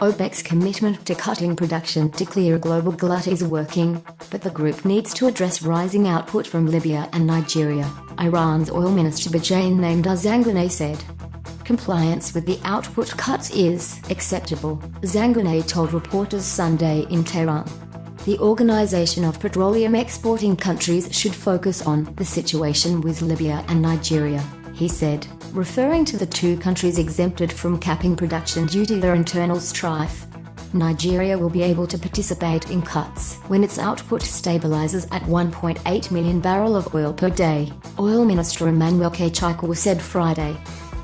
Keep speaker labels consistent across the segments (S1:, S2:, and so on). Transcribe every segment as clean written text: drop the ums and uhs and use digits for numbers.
S1: OPEC's commitment to cutting production to clear a global glut is working, but the group needs to address rising output from Libya and Nigeria, Iran's oil minister Bijan Namdar Zanganeh said. Compliance with the output cuts is acceptable, Zanganeh told reporters Sunday in Tehran. The Organization of Petroleum exporting countries should focus on the situation with Libya and Nigeria, he said, referring to the two countries exempted from capping production due to their internal strife. Nigeria will be able to participate in cuts when its output stabilizes at 1.8 million barrels of oil per day, Oil Minister Emmanuel Kachikwu said Friday.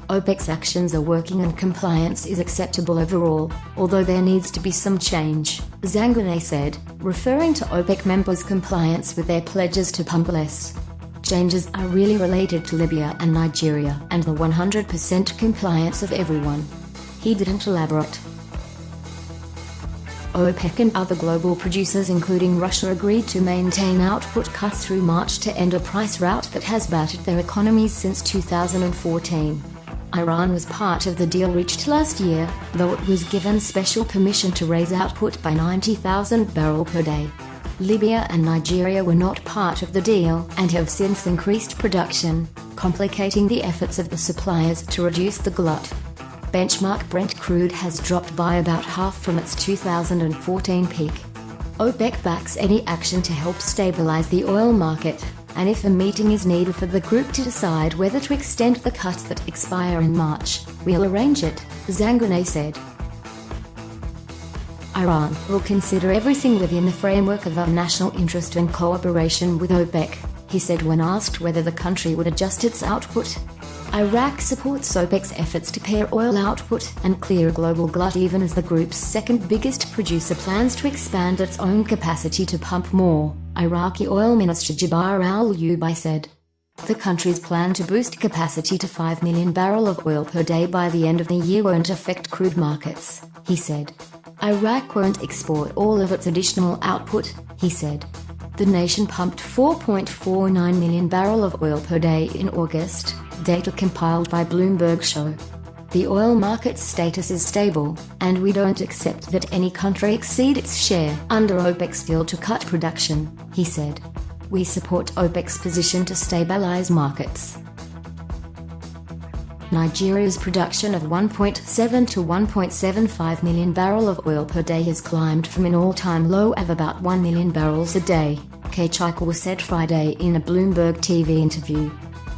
S1: OPEC's actions are working and compliance is acceptable overall, although there needs to be some change, Zanganeh said, referring to OPEC members' compliance with their pledges to pump less. Changes are really related to Libya and Nigeria and the 100% compliance of everyone. He didn't elaborate. OPEC and other global producers including Russia agreed to maintain output cuts through March to end a price rout that has battered their economies since 2014. Iran was part of the deal reached last year, though it was given special permission to raise output by 90,000 barrels per day. Libya and Nigeria were not part of the deal and have since increased production, complicating the efforts of the suppliers to reduce the glut. Benchmark Brent crude has dropped by about half from its 2014 peak. OPEC backs any action to help stabilize the oil market, and if a meeting is needed for the group to decide whether to extend the cuts that expire in March, we'll arrange it, Zanganeh said. Iran will consider everything within the framework of our national interest and cooperation with OPEC, he said when asked whether the country would adjust its output. Iraq supports OPEC's efforts to pare oil output and clear a global glut even as the group's second biggest producer plans to expand its own capacity to pump more, Iraqi Oil Minister Jabar al-Ubai said. The country's plan to boost capacity to 5 million barrels of oil per day by the end of the year won't affect crude markets, he said. Iraq won't export all of its additional output, he said. The nation pumped 4.49 million barrels of oil per day in August, data compiled by Bloomberg show. The oil market's status is stable, and we don't accept that any country exceed its share under OPEC's deal to cut production, he said. We support OPEC's position to stabilize markets. Nigeria's production of 1.7 to 1.75 million barrels of oil per day has climbed from an all-time low of about 1 million barrels a day, Kachikwu said Friday in a Bloomberg TV interview.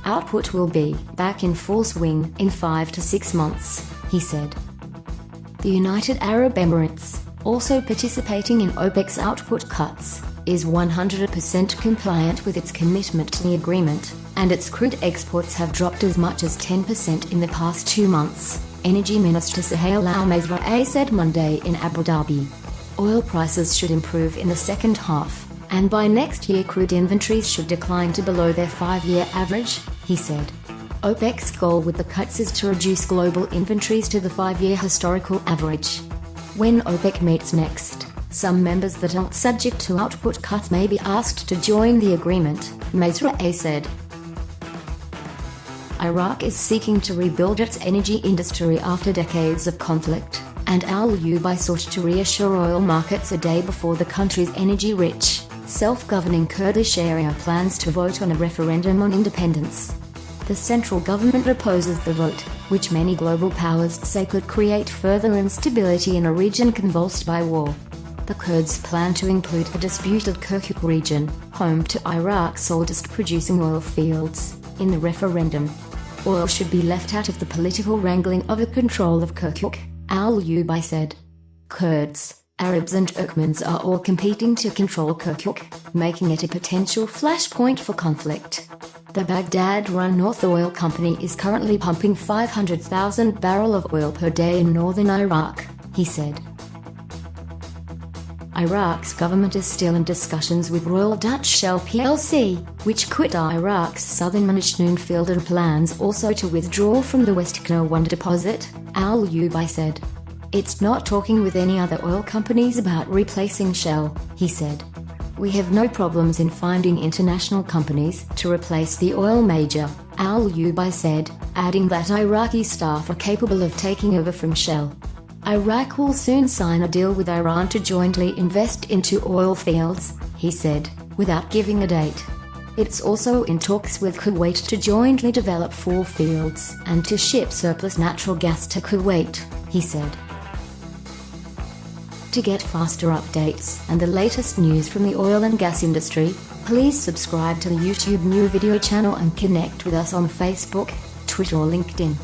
S1: Output will be back in full swing in 5 to 6 months, he said. The United Arab Emirates, also participating in OPEC's output cuts, is 100% compliant with its commitment to the agreement, and its crude exports have dropped as much as 10% in the past 2 months, Energy Minister Suhail Al-Mazrouei said Monday in Abu Dhabi. Oil prices should improve in the second half, and by next year crude inventories should decline to below their 5-year average, he said. OPEC's goal with the cuts is to reduce global inventories to the 5-year historical average. When OPEC meets next, some members that aren't subject to output cuts may be asked to join the agreement, Mazrouei said. Iraq is seeking to rebuild its energy industry after decades of conflict, and al-Ubai sought to reassure oil markets a day before the country's energy-rich, self-governing Kurdish area plans to vote on a referendum on independence. The central government opposes the vote, which many global powers say could create further instability in a region convulsed by war. The Kurds plan to include the disputed Kirkuk region, home to Iraq's oldest producing oil fields, in the referendum. Oil should be left out of the political wrangling over control of Kirkuk, al-Ubai said. Kurds, Arabs and Turkmens are all competing to control Kirkuk, making it a potential flashpoint for conflict. The Baghdad-run North Oil Company is currently pumping 500,000 barrels of oil per day in northern Iraq, he said. Iraq's government is still in discussions with Royal Dutch Shell plc, which quit Iraq's southern Manishnoon field and plans also to withdraw from the West Kno-1 deposit, al-Ubai said. It's not talking with any other oil companies about replacing Shell, he said. We have no problems in finding international companies to replace the oil major, al-Ubai said, adding that Iraqi staff are capable of taking over from Shell. Iraq will soon sign a deal with Iran to jointly invest into oil fields, he said, without giving a date. It's also in talks with Kuwait to jointly develop 4 fields and to ship surplus natural gas to Kuwait, he said. To get faster updates and the latest news from the oil and gas industry, please subscribe to the YouTube new video channel and connect with us on Facebook, Twitter or LinkedIn.